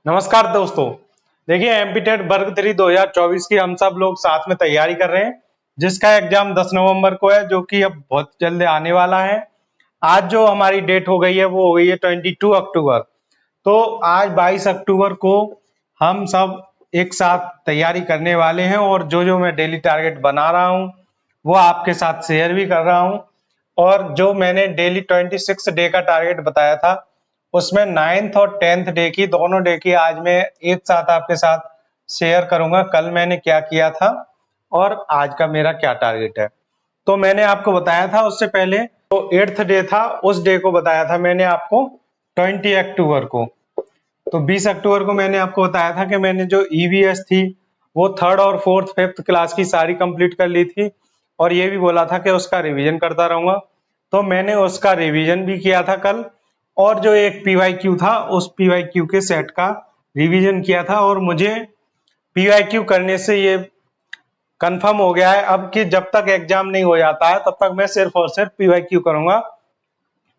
नमस्कार दोस्तों। देखिए एमपी टेट वर्ग 3 2024 की हम सब लोग साथ में तैयारी कर रहे हैं, जिसका एग्जाम 10 नवंबर को है, जो कि अब बहुत जल्द आने वाला है। आज जो हमारी डेट हो गई है वो हो गई है 22 अक्टूबर। तो आज 22 अक्टूबर को हम सब एक साथ तैयारी करने वाले हैं, और जो जो मैं डेली टारगेट बना रहा हूँ वो आपके साथ शेयर भी कर रहा हूँ। और जो मैंने डेली 26 डे का टारगेट बताया था, उसमें 9th और 10th डे की दोनों डे की आज मैं एक साथ आपके साथ शेयर करूंगा। कल मैंने क्या किया था और आज का मेरा क्या टारगेट है। तो मैंने आपको बताया था उससे पहले, तो 8th डे था, उस डे को बताया था मैंने आपको 20 अक्टूबर को। तो 20 अक्टूबर को मैंने आपको बताया था कि मैंने जो ईवीएस थी वो 3rd और 4th 5th क्लास की सारी कंप्लीट कर ली थी, और ये भी बोला था कि उसका रिवीजन करता रहूंगा। तो मैंने उसका रिवीजन भी किया था कल, और जो एक पीवाईक्यू था उस पीवाईक्यू के सेट का रिवीजन किया था, और मुझे पीवाईक्यू करने से ये कंफर्म हो गया है अब कि जब तक एग्जाम नहीं हो जाता है तब तक मैं सिर्फ और सिर्फ पीवाईक्यू करूंगा।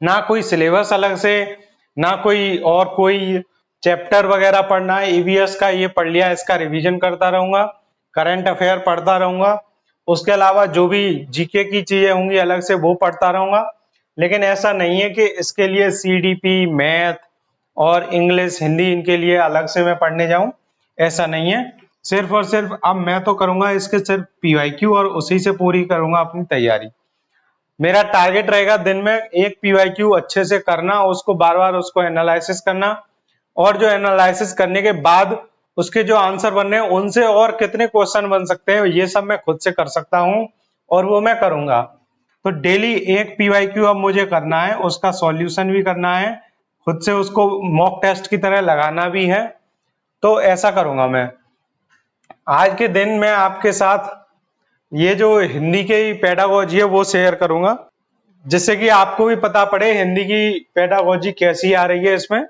ना कोई सिलेबस अलग से, ना कोई और कोई चैप्टर वगैरह पढ़ना है। ईवीएस का ये पढ़ लिया, इसका रिवीजन करता रहूंगा, करंट अफेयर पढ़ता रहूंगा, उसके अलावा जो भी जीके की चीजें होंगी अलग से वो पढ़ता रहूंगा। लेकिन ऐसा नहीं है कि इसके लिए सीडीपी, मैथ और इंग्लिश, हिंदी इनके लिए अलग से मैं पढ़ने जाऊं, ऐसा नहीं है। सिर्फ और सिर्फ अब मैं तो करूंगा इसके सिर्फ पीवाईक्यू, और उसी से पूरी करूंगा अपनी तैयारी। मेरा टारगेट रहेगा दिन में एक पीवाईक्यू अच्छे से करना, उसको बार बार उसको एनालिसिस करना, और जो एनालिसिस करने के बाद उसके जो आंसर बनने हैं उनसे और कितने क्वेश्चन बन सकते हैं ये सब मैं खुद से कर सकता हूं, और वो मैं करूंगा। तो डेली एक पीवाईक्यू अब मुझे करना है, उसका सॉल्यूशन भी करना है, खुद से उसको मॉक टेस्ट की तरह लगाना भी है। तो ऐसा करूंगा मैं। आज के दिन मैं आपके साथ ये जो हिंदी की पेडागोजी है वो शेयर करूंगा, जिससे कि आपको भी पता पड़े हिंदी की पेडागोजी कैसी आ रही है इसमें,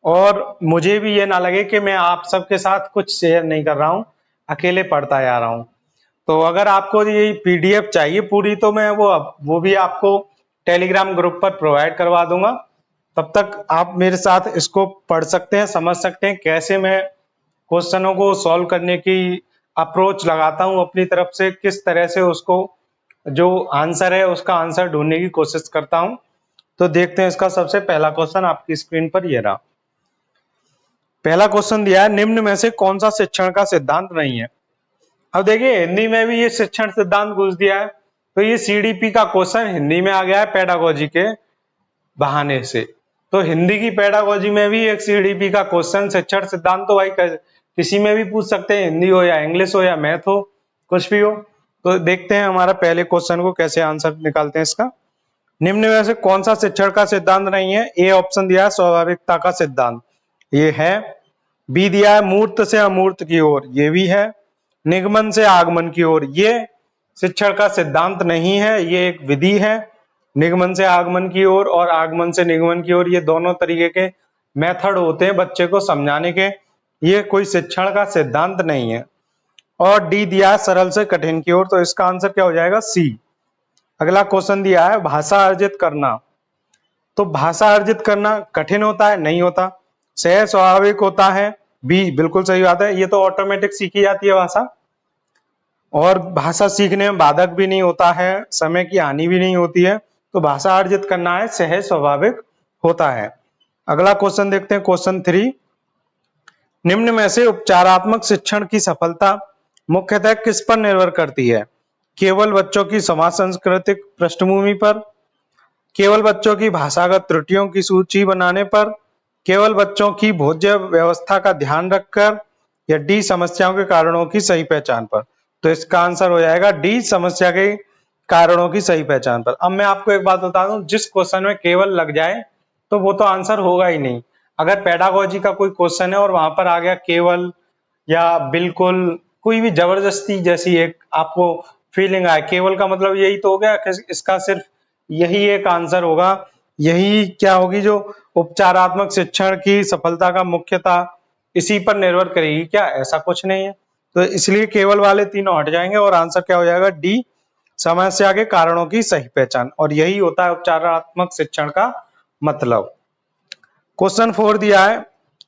और मुझे भी ये ना लगे कि मैं आप सबके साथ कुछ शेयर नहीं कर रहा हूँ, अकेले पढ़ता जा रहा हूँ। तो अगर आपको ये पीडीएफ चाहिए पूरी, तो मैं वो भी आपको टेलीग्राम ग्रुप पर प्रोवाइड करवा दूंगा। तब तक आप मेरे साथ इसको पढ़ सकते हैं, समझ सकते हैं कैसे मैं क्वेश्चनों को सॉल्व करने की अप्रोच लगाता हूं अपनी तरफ से, किस तरह से उसको जो आंसर है उसका आंसर ढूंढने की कोशिश करता हूं। तो देखते हैं इसका सबसे पहला क्वेश्चन आपकी स्क्रीन पर ये रहा। पहला क्वेश्चन दिया है, निम्न में से कौन सा शिक्षण का सिद्धांत नहीं है। अब देखिए हिंदी में भी ये शिक्षण सिद्धांत घुस दिया है, तो ये सीडीपी का क्वेश्चन हिंदी में आ गया है पेडागोजी के बहाने से। तो हिंदी की पेडागोजी में भी एक सीडीपी का क्वेश्चन, शिक्षण सिद्धांत तो भाई किसी में भी पूछ सकते हैं, हिंदी हो या इंग्लिश हो या मैथ हो, कुछ भी हो। तो देखते हैं हमारा पहले क्वेश्चन को कैसे आंसर निकालते हैं इसका। निम्न में से कौन सा शिक्षण का सिद्धांत नहीं है। ए ऑप्शन दिया है स्वाभाविकता का सिद्धांत, ये है। बी दिया है मूर्त से अमूर्त की ओर, ये भी है। निगमन से आगमन की ओर, ये शिक्षण का सिद्धांत नहीं है, ये एक विधि है। निगमन से आगमन की ओर और आगमन से निगमन की ओर, ये दोनों तरीके के मेथड होते हैं बच्चे को समझाने के, ये कोई शिक्षण का सिद्धांत नहीं है। और डी दिया है सरल से कठिन की ओर, तो इसका आंसर क्या हो जाएगा, सी। अगला क्वेश्चन दिया है भाषा अर्जित करना, तो भाषा अर्जित करना कठिन होता है, नहीं होता, सहज स्वाभाविक होता है, बी बिल्कुल सही बात है, ये तो ऑटोमेटिक सीखी जाती है भाषा, और भाषा सीखने में बाधक भी नहीं होता है, समय की हानि भी नहीं होती है। तो भाषा अर्जित करना है, सहज स्वाभाविक होता है। अगला क्वेश्चन देखते हैं, क्वेश्चन 3। निम्न में से उपचारात्मक शिक्षण की सफलता मुख्यतः किस पर निर्भर करती है। केवल बच्चों की समाज सांस्कृतिक पृष्ठभूमि पर, केवल बच्चों की भाषागत त्रुटियों की सूची बनाने पर, केवल बच्चों की भोज्य व्यवस्था का ध्यान रखकर, या डी समस्याओं के कारणों की सही पहचान पर। तो इसका आंसर हो जाएगा डी, समस्या के कारणों की सही पहचान पर। अब मैं आपको एक बात बता दूं, जिस क्वेश्चन में केवल लग जाए तो वो तो आंसर होगा ही नहीं। अगर पेडागोजी का कोई क्वेश्चन है और वहां पर आ गया केवल या बिल्कुल, कोई भी जबरदस्ती जैसी एक आपको फीलिंग आए, केवल का मतलब यही तो हो गया कि इसका सिर्फ यही एक आंसर होगा, यही क्या होगी जो उपचारात्मक शिक्षण की सफलता का मुख्यतः इसी पर निर्भर करेगी क्या, ऐसा कुछ नहीं है। तो इसलिए केवल वाले तीनों हट जाएंगे और आंसर क्या हो जाएगा, डी, समस्या के कारणों की सही पहचान, और यही होता है उपचारात्मक शिक्षण का मतलब। क्वेश्चन 4 दिया है,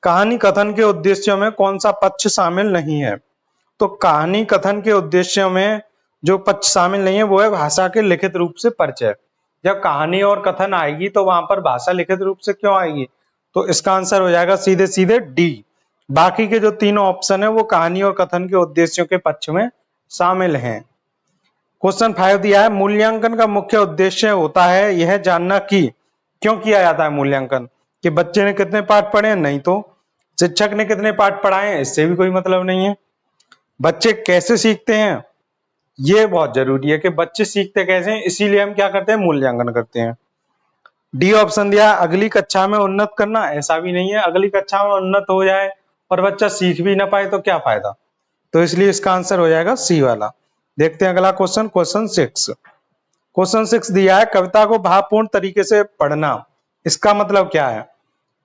कहानी कथन के उद्देश्यों में कौन सा पक्ष शामिल नहीं है? तो कहानी कथन के उद्देश्यों में जो पक्ष शामिल नहीं है वो है भाषा के लिखित रूप से परिचय। जब कहानी और कथन आएगी तो वहां पर भाषा लिखित रूप से क्यों आएगी? तो इसका आंसर हो जाएगा सीधे सीधे डी। बाकी के जो तीनों ऑप्शन है वो कहानी और कथन के उद्देश्यों के पक्ष में शामिल हैं। क्वेश्चन 5 दिया है, मूल्यांकन का मुख्य उद्देश्य होता है यह जानना कि क्यों किया जाता है मूल्यांकन, कि बच्चे ने कितने पाठ पढ़े हैं, नहीं तो शिक्षक ने कितने पाठ पढ़ाए हैं, इससे भी कोई मतलब नहीं है। बच्चे कैसे सीखते हैं, ये बहुत जरूरी है कि बच्चे सीखते कैसे हैं, इसीलिए हम क्या करते हैं, मूल्यांकन करते हैं। डी ऑप्शन दिया, अगली कक्षा में उन्नत करना, ऐसा भी नहीं है, अगली कक्षा में उन्नत हो जाए और बच्चा सीख भी ना पाए तो क्या फायदा, तो इसलिए इसका आंसर हो जाएगा सी वाला। देखते हैं अगला क्वेश्चन, क्वेश्चन 6। क्वेश्चन 6 दिया है, कविता को भावपूर्ण तरीके से पढ़ना, इसका मतलब क्या है?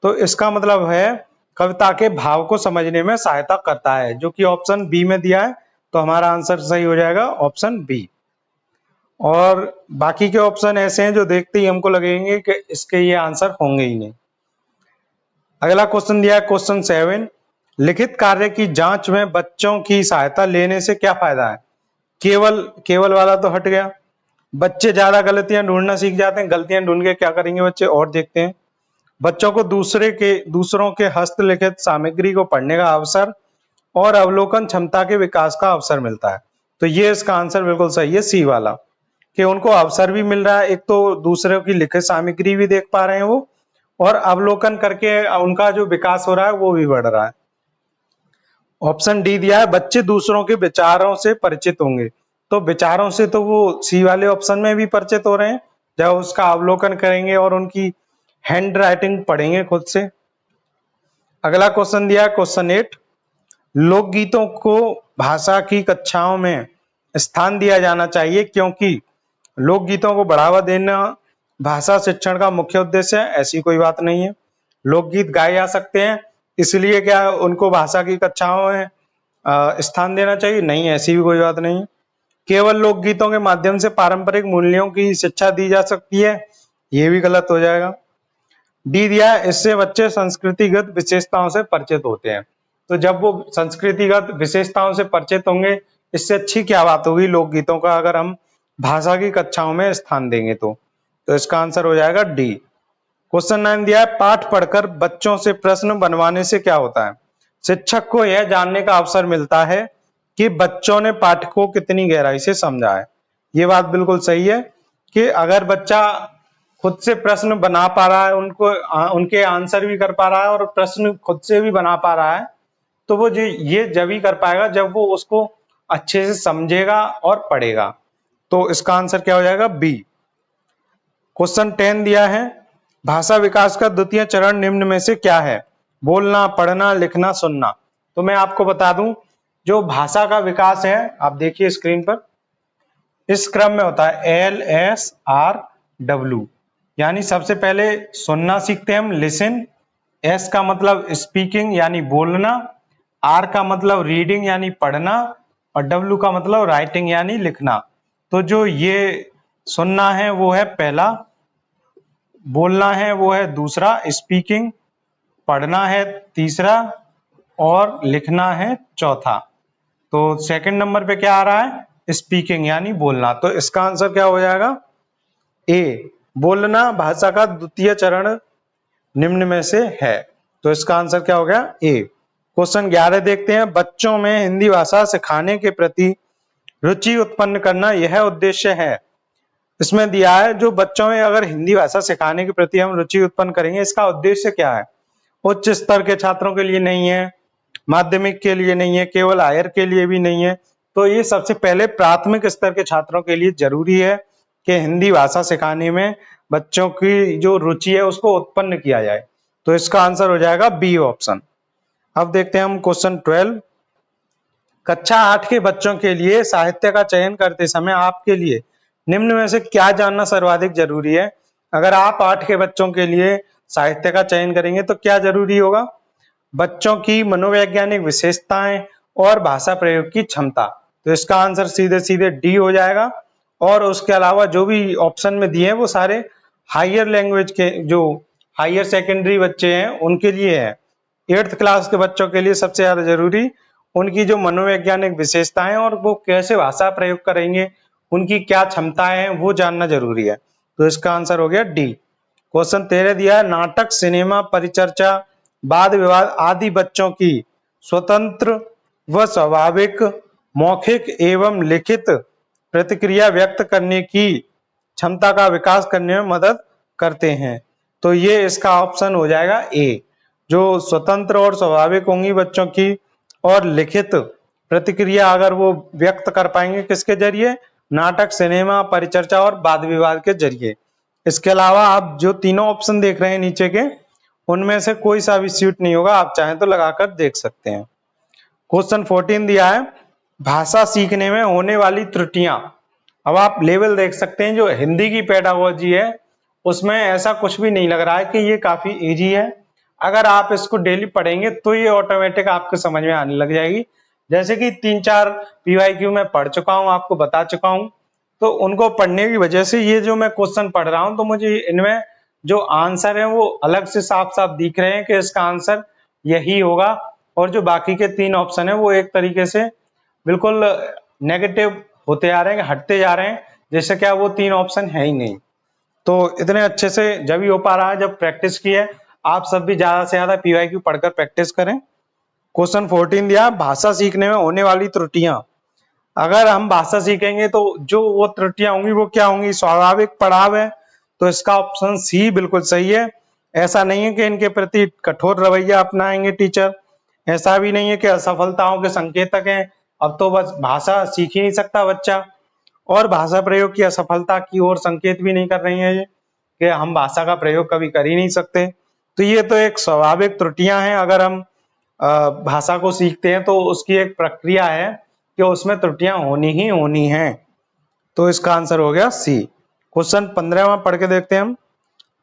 तो इसका मतलब है कविता के भाव को समझने में सहायता करता है, जो कि ऑप्शन बी में दिया है, तो हमारा आंसर सही हो जाएगा ऑप्शन बी। और बाकी के ऑप्शन ऐसे हैं जो देखते ही हमको लगेंगे कि इसके ये आंसर होंगे ही नहीं। अगला क्वेश्चन दिया है क्वेश्चन 7, लिखित कार्य की जांच में बच्चों की सहायता लेने से क्या फायदा है? केवल वाला तो हट गया, बच्चे ज्यादा गलतियां ढूंढना सीख जाते हैं, गलतियां ढूंढ के क्या करेंगे बच्चे, और देखते हैं। बच्चों को दूसरों के हस्तलिखित सामग्री को पढ़ने का अवसर और अवलोकन क्षमता के विकास का अवसर मिलता है, तो ये इसका आंसर बिल्कुल सही है सी वाला, कि उनको अवसर भी मिल रहा है, एक तो दूसरों की लिखित सामग्री भी देख पा रहे हैं वो, और अवलोकन करके उनका जो विकास हो रहा है वो भी बढ़ रहा है। ऑप्शन डी दिया है, बच्चे दूसरों के विचारों से परिचित होंगे, तो विचारों से तो वो सी वाले ऑप्शन में भी परिचित हो रहे हैं, जब उसका अवलोकन करेंगे और उनकी हैंड राइटिंग पढ़ेंगे खुद से। अगला क्वेश्चन दिया है क्वेश्चन 8, लोकगीतों को भाषा की कक्षाओं में स्थान दिया जाना चाहिए क्योंकि लोकगीतों को बढ़ावा देना भाषा शिक्षण का मुख्य उद्देश्य है, ऐसी कोई बात नहीं है। लोकगीत गाए जा सकते हैं, इसलिए क्या उनको भाषा की कक्षाओं में स्थान देना चाहिए, नहीं, ऐसी भी कोई बात नहीं है। केवल लोकगीतों के माध्यम से पारंपरिक मूल्यों की शिक्षा दी जा सकती है, ये भी गलत हो जाएगा। डी दिया है, इससे बच्चे संस्कृतिगत विशेषताओं से परिचित होते हैं, तो जब वो संस्कृतिगत विशेषताओं से परिचित होंगे, इससे अच्छी क्या बात होगी लोकगीतों का, अगर हम भाषा की कक्षाओं में स्थान देंगे तो इसका आंसर हो जाएगा डी। क्वेश्चन 9 दिया है, पाठ पढ़कर बच्चों से प्रश्न बनवाने से क्या होता है? शिक्षक को यह जानने का अवसर मिलता है कि बच्चों ने पाठ को कितनी गहराई से समझा है। ये बात बिल्कुल सही है कि अगर बच्चा खुद से प्रश्न बना पा रहा है, उनके आंसर भी कर पा रहा है और प्रश्न खुद से भी बना पा रहा है, तो वो ये जब ही कर पाएगा जब वो उसको अच्छे से समझेगा और पढ़ेगा, तो इसका आंसर क्या हो जाएगा, बी। क्वेश्चन 10 दिया है, भाषा विकास का द्वितीय चरण निम्न में से क्या है? बोलना, पढ़ना, लिखना, सुनना। तो मैं आपको बता दूं, जो भाषा का विकास है, आप देखिए स्क्रीन पर, इस क्रम में होता है LSRW, यानी सबसे पहले सुनना सीखते हैं हम, लिसन। S का मतलब स्पीकिंग यानी बोलना, R का मतलब रीडिंग यानी पढ़ना, और W का मतलब राइटिंग यानी लिखना। तो जो ये सुनना है वो है पहला, बोलना है वो है दूसरा, स्पीकिंग, पढ़ना है तीसरा, और लिखना है चौथा। तो सेकंड नंबर पे क्या आ रहा है, स्पीकिंग यानी बोलना, तो इसका आंसर क्या हो जाएगा, ए। बोलना भाषा का द्वितीय चरण निम्न में से है, तो इसका आंसर क्या हो गया, ए। क्वेश्चन 11 देखते हैं, बच्चों में हिंदी भाषा सिखाने के प्रति रुचि उत्पन्न करना यह उद्देश्य है। इसमें दिया है, जो बच्चों में अगर हिंदी भाषा सिखाने के प्रति हम रुचि उत्पन्न करेंगे, इसका उद्देश्य क्या है? उच्च स्तर के छात्रों के लिए नहीं है, माध्यमिक के लिए नहीं है, केवल हायर के लिए भी नहीं है, तो ये सबसे पहले प्राथमिक स्तर के छात्रों के लिए जरूरी है कि हिंदी भाषा सिखाने में बच्चों की जो रुचि है उसको उत्पन्न किया जाए, तो इसका आंसर हो जाएगा बी ऑप्शन। अब देखते हैं हम क्वेश्चन 12, कक्षा 8 के बच्चों के लिए साहित्य का चयन करते समय आपके लिए निम्न में से क्या जानना सर्वाधिक जरूरी है? अगर आप 8 के बच्चों के लिए साहित्य का चयन करेंगे तो क्या जरूरी होगा? बच्चों की मनोवैज्ञानिक विशेषताएं और भाषा प्रयोग की क्षमता, तो इसका आंसर सीधे सीधे डी हो जाएगा। और उसके अलावा जो भी ऑप्शन में दिए हैं वो सारे हायर लैंग्वेज के, जो हायर सेकेंडरी बच्चे हैं उनके लिए है। 8th क्लास के बच्चों के लिए सबसे ज्यादा जरूरी उनकी जो मनोवैज्ञानिक विशेषताएं और वो कैसे भाषा प्रयोग करेंगे, उनकी क्या क्षमताएं हैं, वो जानना जरूरी है। तो इसका आंसर हो गया डी। क्वेश्चन 13 दिया है, नाटक, सिनेमा, परिचर्चा, वाद विवाद आदि बच्चों की स्वतंत्र व स्वाभाविक मौखिक एवं लिखित प्रतिक्रिया व्यक्त करने की क्षमता का विकास करने में मदद करते हैं। तो ये इसका ऑप्शन हो जाएगा ए। जो स्वतंत्र और स्वाभाविक होंगी बच्चों की और लिखित प्रतिक्रिया अगर वो व्यक्त कर पाएंगे किसके जरिए, नाटक, सिनेमा, परिचर्चा और वाद विवाद के जरिए। इसके अलावा आप जो तीनों ऑप्शन देख रहे हैं नीचे के, उनमें से कोई सा भी सूट नहीं होगा, आप चाहें तो लगाकर देख सकते हैं। क्वेश्चन 14 दिया है, भाषा सीखने में होने वाली त्रुटियां। अब आप लेवल देख सकते हैं, जो हिंदी की पेडागोजी है उसमें ऐसा कुछ भी नहीं लग रहा है कि ये काफी इजी है। अगर आप इसको डेली पढ़ेंगे तो ये ऑटोमेटिक आपके समझ में आने लग जाएगी। जैसे कि 3-4 PYQ में पढ़ चुका हूं, आपको बता चुका हूं, तो उनको पढ़ने की वजह से ये जो मैं क्वेश्चन पढ़ रहा हूं तो मुझे इनमें जो आंसर है वो अलग से साफ साफ दिख रहे हैं कि इसका आंसर यही होगा, और जो बाकी के 3 ऑप्शन है वो एक तरीके से बिल्कुल नेगेटिव होते जा रहे हैं, हटते जा रहे हैं, जैसे क्या वो 3 ऑप्शन है ही नहीं। तो इतने अच्छे से जब ही हो पा रहा है जब प्रैक्टिस की है। आप सब भी ज्यादा से ज्यादा PYQ पढ़कर प्रैक्टिस करें। क्वेश्चन 14 दिया, भाषा सीखने में होने वाली त्रुटियां। अगर हम भाषा सीखेंगे तो जो वो त्रुटियां होंगी वो क्या होंगी, स्वाभाविक पढ़ाव है, तो इसका ऑप्शन सी बिल्कुल सही है। ऐसा नहीं है कि इनके प्रति कठोर रवैया अपनाएंगे टीचर, ऐसा भी नहीं है कि असफलताओं के संकेतक हैं, अब तो बस भाषा सीख ही नहीं सकता बच्चा, और भाषा प्रयोग की असफलता की ओर संकेत भी नहीं कर रही है ये कि हम भाषा का प्रयोग कभी कर ही नहीं सकते। तो ये तो एक स्वाभाविक त्रुटियां हैं। अगर हम भाषा को सीखते हैं तो उसकी एक प्रक्रिया है कि उसमें त्रुटियां होनी ही होनी हैं। तो इसका आंसर हो गया सी। क्वेश्चन 15वां पढ़ के देखते हैं हम।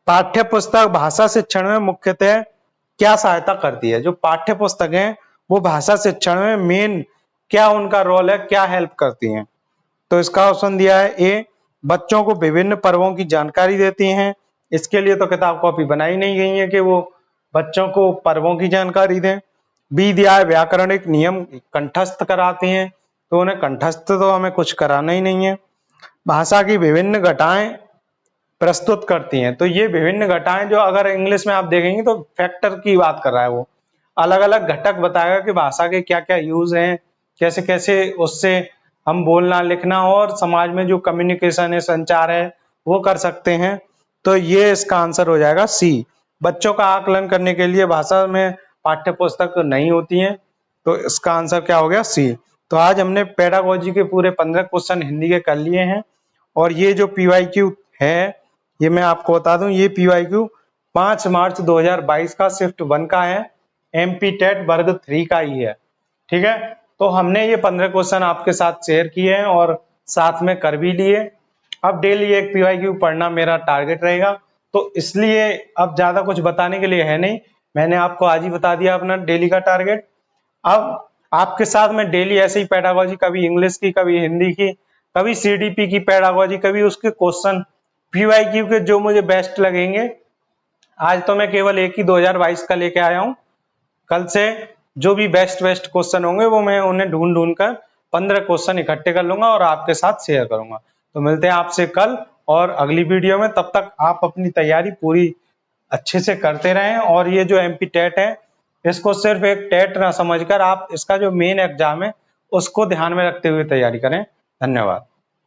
पाठ्य पुस्तक भाषा शिक्षण में मुख्यतः क्या सहायता करती है। जो पाठ्य पुस्तक है वो भाषा शिक्षण में मेन क्या उनका रोल है, क्या हेल्प करती हैं। तो इसका ऑप्शन दिया है ए, बच्चों को विभिन्न पर्वों की जानकारी देती हैं। इसके लिए तो किताब कॉपी बनाई नहीं गई है कि वो बच्चों को पर्वों की जानकारी दें। बी दिया है, व्याकरणिक नियम कंठस्थ कराती हैं, तो उन्हें कंठस्थ तो हमें कुछ कराना ही नहीं है। भाषा की विभिन्न घटाएं प्रस्तुत करती हैं, तो ये विभिन्न घटाएं जो अगर इंग्लिश में आप देखेंगे तो फैक्टर की बात कर रहा है, वो अलग अलग घटक बताएगा कि भाषा के क्या क्या यूज हैं, कैसे कैसे उससे हम बोलना लिखना और समाज में जो कम्युनिकेशन है, संचार है, वो कर सकते हैं। तो ये इसका आंसर हो जाएगा सी। बच्चों का आकलन करने के लिए भाषा में पाठ्य पुस्तक नहीं होती है, तो इसका आंसर क्या हो गया सी। तो आज हमने पेडागोजी के पूरे 15 क्वेश्चन हिंदी के कर लिए हैं, और ये जो PYQ है ये मैं आपको बता दूं, ये PYQ 5 मार्च 2022 का शिफ्ट 1 का है, MP टेट वर्ग 3 का ही है। ठीक है, तो हमने ये 15 क्वेश्चन आपके साथ शेयर किए हैं और साथ में कर भी लिए। अब डेली एक PYQ पढ़ना मेरा टारगेट रहेगा, तो इसलिए अब ज्यादा कुछ बताने के लिए है नहीं, मैंने आपको आज ही बता दिया अपना डेली का टारगेट। अब आपके साथ मैं डेली ऐसे ही पेडागोजी, कभी इंग्लिश की, कभी हिंदी की, कभी CDP की पेडागोजी, कभी उसके क्वेश्चन PYQ के जो मुझे बेस्ट लगेंगे। आज तो मैं केवल एक ही 2022 का लेके आया हूं, कल से जो भी बेस्ट क्वेश्चन होंगे वो मैं उन्हें ढूंढ कर 15 क्वेश्चन इकट्ठे कर लूंगा और आपके साथ शेयर करूंगा। तो मिलते हैं आपसे कल और अगली वीडियो में। तब तक आप अपनी तैयारी पूरी अच्छे से करते रहें, और ये जो MP टेट है इसको सिर्फ एक टेट ना समझकर आप इसका जो मेन एग्जाम है उसको ध्यान में रखते हुए तैयारी करें। धन्यवाद।